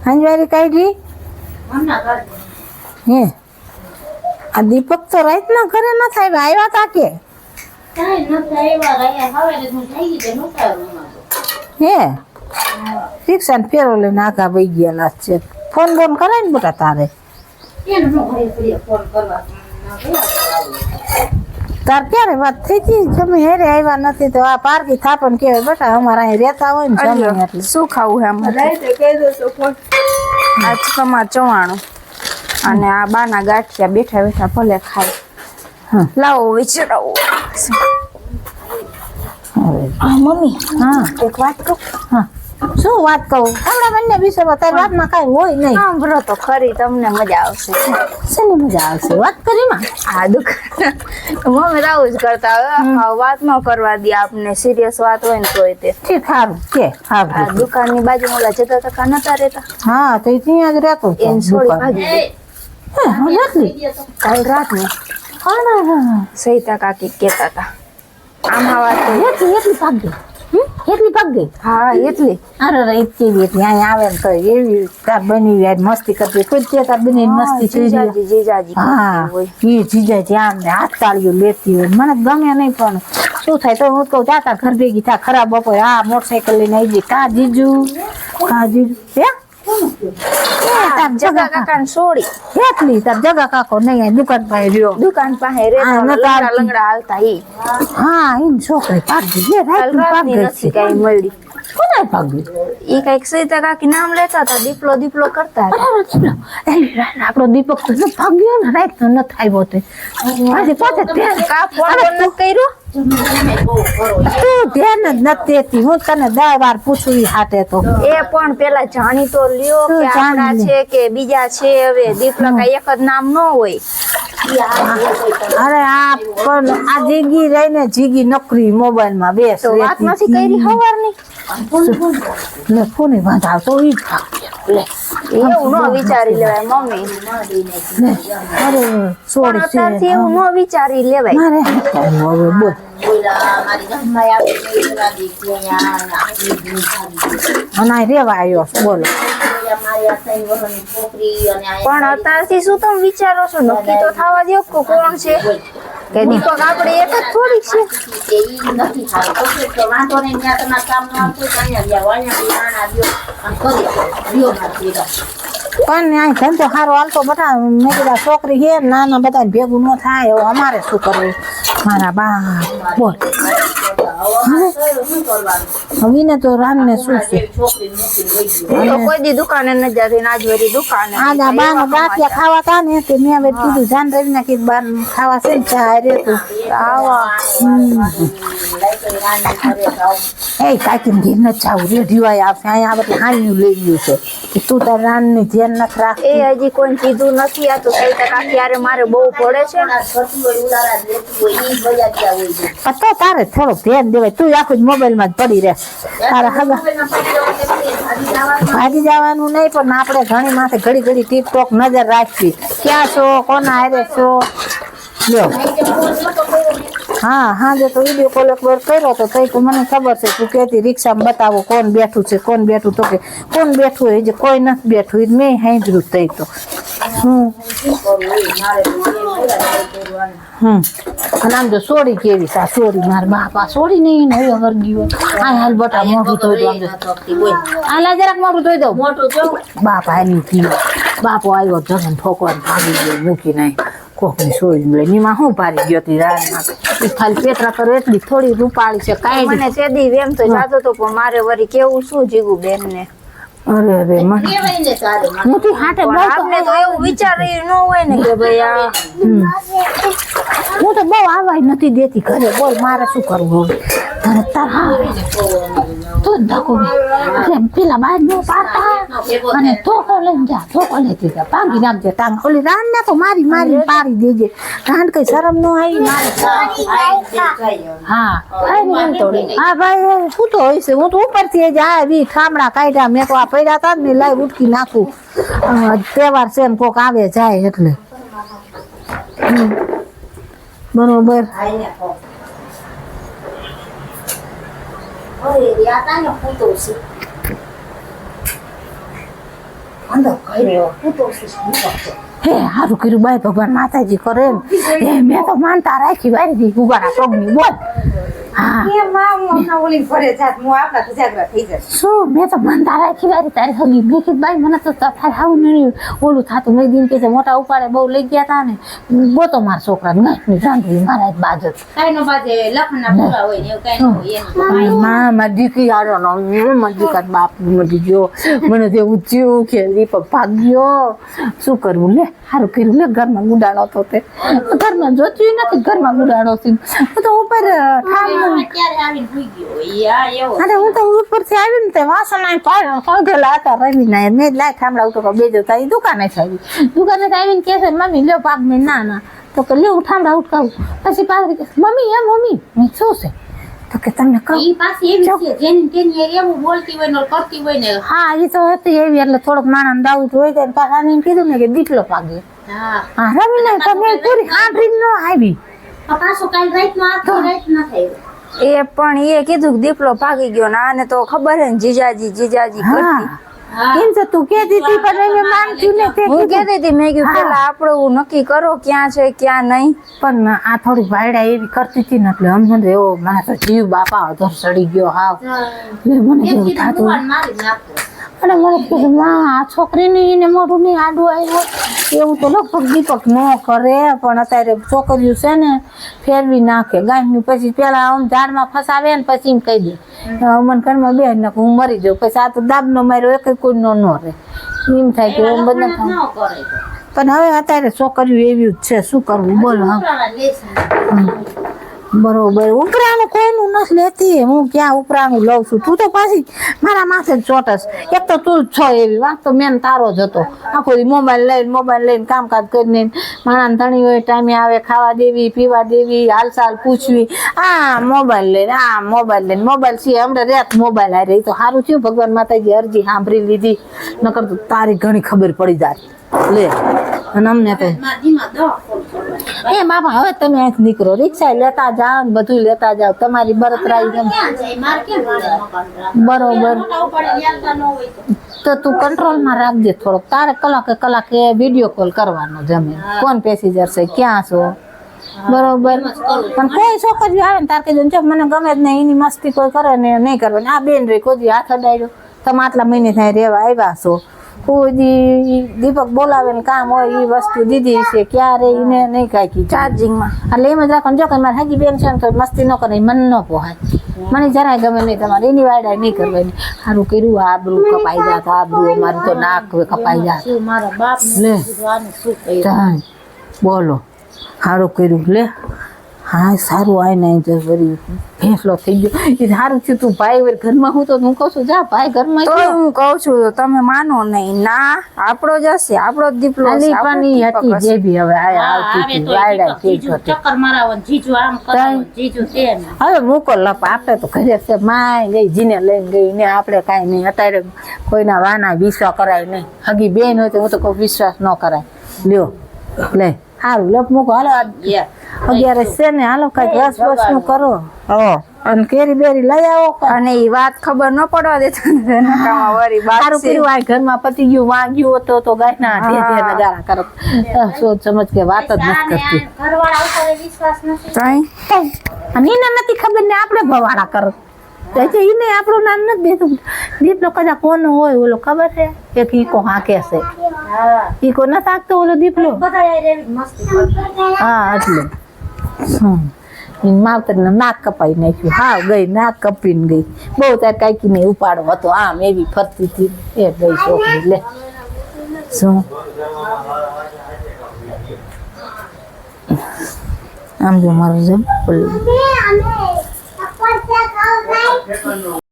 હંજવારી કાઢી હે આ દીપક તો રાત ના ઘરે ન થાય આવ્યા તા કે હે રિક્ષા ને ફેરો લઈને આગા વહી ગયેલા છે ફોન બોન કરાય ને બેટા તારે તાર ક્યારે વાત થઈ હતી તમે હેરે આવ્યા નથી તો આ પારકી થાપણ કેવાય બેટા અમારા અહીં રહેતા હોય ને જમીન એટલે શું ખાવું હે આજ કમા ચવાણું અને આ બાના ગાંઠિયા બેઠા બેઠા ભલે ખાય લાવો વિચારો મમ્મી હા એક વાત કહું હા શું વાત કહું હમણાં બંને વિષયમાં તારી વાતમાં કાંઈ હોય નહીં સાંભળો તો ખરી તમને મજા આવશે શેની મજા આવશે વાત કરી માં આ દુકાન મમ્મી આવું જ કરતા હવે વાત ન કરવા દે આપને સિરિયસ વાત હોય ને તોય તે ઠીક સારું કે આ સારું દુકાનની બાજુમાં ઓલા જતા ટકા નતા રહેતા હા તો એ ત્યાં જ રહેતો હતો એને છોડી દુકાન. ભાગી ગઈ. હે, નથી કાલ રાતને હા સહિતા કાકી કહેતા હતા આમાં વાત તો એટલી ભાગ ગઈ એટલી ભાગ ગઈ હા એટલી અરે એટલી અહીંયા આવે ને તો એવી તાર બની યાર મસ્તી કરતી કોઈ તે તાર બની મસ્તી થઈ જાય જીજાજી હા એ જીજા જ્યાં ને હાથ તાળીઓ લેતી હોય મને ગમે નહીં પણ શું થાય તો હું કહું જાતા ઘર ભેગી થા ખરાબ બપોરે હા મોટરસાઇકલ લઈને આવી ગઈ કા જીજુ હે તાર જગા કાકાને છોડી એટલી તાર જગા કાકો નહીં દુકાન પાસે રહ્યો દુકાન પાસે હા, રહેતા નતા લંગડા આવતી. લંગડા હાલતા ઈ હા એની છોકરી ભાગી લે કાલ રાત રાતની ભાગી નથી કઈ મળી કોને ભાગી ઈ કઈક સહિતા કાકી નામ લેતા હતા દીપલો કરતા હતા આપણો દીપક તો ભાગ્યો ને રાત ન આવ્યો તે આજે પોતે કા ફોન નથી કર્યો તું ધ્યાન જ નથી દેતી હું તને 10 વાર પૂછું ઈ હાટે તો એ પણ પેલા જાણી તો લ્યો શું કે આપણા જાણી છે કે બીજા છે હવે દીપલા કઈ એક જ નામ ન હોય અરે આ પણ આ જીગી રહીને જીગી નકરી મોબાઈલ માં બેસ તો વાત નથી કરી હવારની લે કોને વાંધા તો ઈ ભાગ્યો લે એવું ન વિચારી લેવાય મમ્મી લે અરે પણ સોરી અત્યારથી એવું ન વિચારી લેવાય મારે હવે બોલ અને રેવા આવ્યો બોલો પણ અત્યારથી શું તમે વિચારો છો નક્કી તો થવા દો કે કોણ છે કે દીપક આપણે એક જ થોડીક છે પણ આ ધંધો સારો હાલતો બધા મેં કીધા છોકરી છે નાના બધા ભેગું ન થાય એવું અમારે શું કરવું મારા બા બોલ હવે ને તો રામ ને શું છે તો કોઈ દી દુકાને ન જતી ને આજ વળી દુકાને આજ આ બા ગાંઠિયા ખાવા તા ને તે મેં હવે કીધું જાન રવિ ના કીધું બાર ખાવા છે ને ચા રે તું એ કાકી ને ઘેર ન જાવ રેડિયો આવશે અહીંયા આ બધી હાલ્યું લઈ ગયું છે કે તું તાર રાન ની ધ્યાન નથી રાખ એ હજી કોઈ કીધું નથી આ તો સહિતા કાકી યારે મારે બહુ પડે છે તો તારે થોડુંક ધ્યાન દેવાય તું આખું જ મોબાઈલ માં જ પડી રહે તારે હગા ભાગી જવાનું નહીં પણ આપણે ઘણી માથે ઘડી ઘડી ટિકટોક નજર રાખવી ક્યાં છો કોના હારે છો લ્યો હા હા જે તો વિડીયો કોલ એકવાર કર્યો તો તો મને ખબર છે તું કહેતી રિક્ષામાં બતાવો કોણ બેઠું છે કોણ બેઠું તો કે કોણ બેઠું હોય જે કોઈ નથી બેઠું એ મેં સાંભળ્યું તઈ તો અને આમ જો સોડી કેવી છે આ સોડી મારા બાપા સોડી નહીં હવે વર્ગી હોય આ હાલ બટા મોઢું ધોઈ દો આમ જો આ જરાક મોઢું ધોઈ દઉં બાપા એની પીવો બાપો આવ્યો જગન ઠોકવાને ભાગી ગયો મૂકી નહીં કોકની સોડી મળે નીમાં શું પારી ગયો હતી રાતમાં એ ખાલી પેટરા કરો એટલી થોડી રૂપાળી છે કાંઈ મને તેદી વેમ તો જાતો તો પણ મારે વળી કેવું શું જીગુ બેન ને અરે અરે મને મોટી હાટે બોલતો આપને તો એવું વિચારી ન હોય ને કે ભાઈ આ હું તો બહુ આવાય નથી દેતી ઘરે બોલ મારે શું કરવું હવે તારે તાર હા તો ધક્કો પેલા બાજ નો પાડતા અને ધોકો લઈને જા ધોકો લેતી જા ભાગી નાખજે ટાંગ ઓલી રાન ને તો મારી પાડી દેજે રાન કઈ શરમ નો આવી મારે હા હા ભાઈ શું તો હોય છે હું તો ઉપરથી જ આવી ઠામડા કાઢ્યા મેં તો આ પડ્યા હતા ને લાઈ ઉટકી નાખું તહેવાર છે ને કોક આવે જાય એટલે બરોબર અંદર કર્યો હું તો શું હે હારું કર્યું બાઈ ભગવાન માતાજી કરે ને હે મેં તો માનતા રાખી વારી ઉગાડા પગની બોલ હા કે માં હમણાં ઓલી ફરે જાત હું આપડા ખજાગરા થઈ જાય શું મેં તો માનતા રાખી વારી તારી હગી દેખી બાઈ મને તો થાય આવું નહીં ઓલું થાતું મેં દિન કે મોટા ઉપાડે બહુ લઈ ગયા તા ને ગોતો મારા છોકરા ગાંઠની રાંધવી મારા બાજુ કાઈ નો બાજે લખના પૂરા હોય ને એવું કાઈ ન હોય માં મારી દીકરી આડો નો મારી દીકરા બાપ મળી ગયો મને તે ઉચ્યું કે દીપક ભાગ્યો શું કરવું લે સારું કર્યું લે ઘરમાં ગુડાણો તો તે ઘરમાં જોત્યું નથી ઘરમાં ગુડાણો છે તો ઉપર ક્યારે આવીને ભૂઈ ગયો યા એવો અરે હું તો ઉપરથી આવી ને તે વાસણ કાઢેલા હતા રવિ ના મેં લાય થાંભલા ઉઠો બેજો તા દુકાને જ આવી દુકાને આવીને કે છે મમ્મી લ્યો પાક મેં ના તો કે લ્યો થાંભલા ઉઠાવું પછી પાછી મમ્મી મમ્મી મેં શું છે તો કે તમને કહું ઈ પાછી એવી છે જેની એવું બોલતી હોય ને કરતી હોય ને હા એ તો હતી એવી એટલે થોડોક માણસ ડાઉટ હોય તો પાછા એને કીધું ને કે દીપલો પાગ્યો હા રવિ ને તો મેં પૂરી આંભરી ન આવી પાછો કાલ રાતમાં આખી રાત ન થઈ એ પણ એ કીધું કે દીપલો ભાગી ગયો ને આને તો ખબર હે ને જીજાજી કરતી એમ તો તું કહેતી હતી પણ મેં માનતી ને તે હું કહેતી હતી મેં કીધું પેલા આપણે નક્કી કરો ક્યાં છે ક્યાં નહીં પણ આ થોડી વાયડા એવી કરતી હતી ને એટલે અમને એવો મને તો જીવ બાપા અધર સડી ગયો હાવ એટલે મને જેવું થતું અને મને કીધું માં આ છોકરીને એને મોઢું નહીં આડું આવ્યું એવું તો લગભગ દીપક ન કરે પણ અત્યારે છોકરીઓ છે ને ફેરવી નાખે ગાંઠની પછી પેલા આમ ઝાડમાં ફસાવે ને પછી એમ કહી દે મને ઘરમાં બે નાખ હું મરી જાઉં પછી આ તો દાબનો માર્યો એક કોઈ ન રહે એમ થાય કે એમ બધા પણ હવે અત્યારે છોકરીઓ એવી જ છે શું કરવું બોલો બરોબર ઉપરાનું કોઈનું નથી લેતી હું ક્યાં ઉપરાનું લઉં છું તું તો પાછી મારા માથે જ ચોટસ એક તો તું જ છો એવી વાત તો મેન તારો જ હતો આખો મોબાઈલ લઈને કામકાજ કરીને માણા ધણી હોય ટાઈમે આવે ખાવા દેવી પીવા દેવી હાલચાલ પૂછવી મોબાઈલ લઈને મોબાઈલ છે હમણાં રેત મોબાઈલ આવી રહી તો સારું થયું ભગવાન માતાજી અરજી સાંભળી લીધી નકર તો તારી ઘણી ખબર પડી જાય લે અને અમને તો એ બાપા હવે તમે અહીં નીકળો રિક્ષા લેતા જાઓ ને બધું લેતા જાઓ તમારી બળતરાઈ બરોબર તો તું કંટ્રોલમાં રાખજે થોડોક તારે કલાકે વિડીયો કોલ કરવાનો જમે કોણ પેસેન્જર છે ક્યાં છો બરોબર પણ કોઈ છોકરીઓ આવે ને તાર કે જો મને ગમે જ નહીં એની મસ્તી કોઈ કરે ને નહીં કરવાની આ બેન રે કોઈ હાથ અડાડ્યો તમે આટલા મહિને થાય રેવા આવ્યા છો કોઈ દીપક બોલાવે ને કામ હોય એ વસ્તુ દીધી છે ક્યારે એને નહીં કાંઈ ચાર્જિંગમાં એટલે એમ જ રાખવાનું જો કે મારે હજી બેન છે ને તો મસ્તી ન કરે મન ન પોહાય મને જરાય ગમે નહીં તમારે એની વાયડા નહીં કરવાની સારું કર્યું આબરૂ કપાઈ જાત આબરૂ અમારી તો નાક કપાઈ જાત મારા બાપ લે બોલો સારું કર્યું લે હા સારું આય નહીં જો વળી ફેસલો થઈ ગયો એ સારું થયું તું ભાઈ વર ઘરમાં હું તો હું કહું છું જા ભાઈ ઘરમાં તો હું કહું છું તમે માનો નહીં ના આપણો જ હશે આપણો જ દીપલો હશે પાણી હતી જે બી હવે આવતી હતી વાયડા ચક્કર મારાવન જીજુ આમ કરાવન જીજુ તેમ હવે મૂકો લપ આપણે તો ઘરે છે માય ગઈ જીને લઈને ગઈ ને આપણે કાંઈ નહીં અત્યારે કોઈના વાના વિશ્વાસ કરાય નહીં હગી બેન હોય તો હું તો કોઈ વિશ્વાસ ન કરાય લ્યો લે સારું લપ મૂકો હાલો 11 છે ને હાલો કઈક રસ નું કરો અને કેરી બેરી લઈ આવો અને એ વાત ખબર ન પડવા દેતા વરી સારું કર્યું આ ઘરમાં પતી ગયું વાગ્યું હતો તો ગાયના ઢેર નજારા કરો સોચ સમજ કે વાત જ નથી કરતી ઘરવાળા ઉપર વિશ્વાસ નથી અને એને નથી ખબર ને આપણે ભવાડા કરો એને આપણું નામ નથી દેતું દીપલો કદાચ કોનો હોય ઓલો ખબર છે એક ઈકો હાકે છે ઈકો ન થાકતો ઓલો દીપલો હા એટલે માવતર નાક કપાઈ નાખ્યું હા ગઈ નાક કપીને ગઈ બહુ તાર કાંઈકી ને ઉપાડો હતો આમ એવી ફરતી હતી એ ગઈ છોકરી લે શું આમ જો મારું જેમ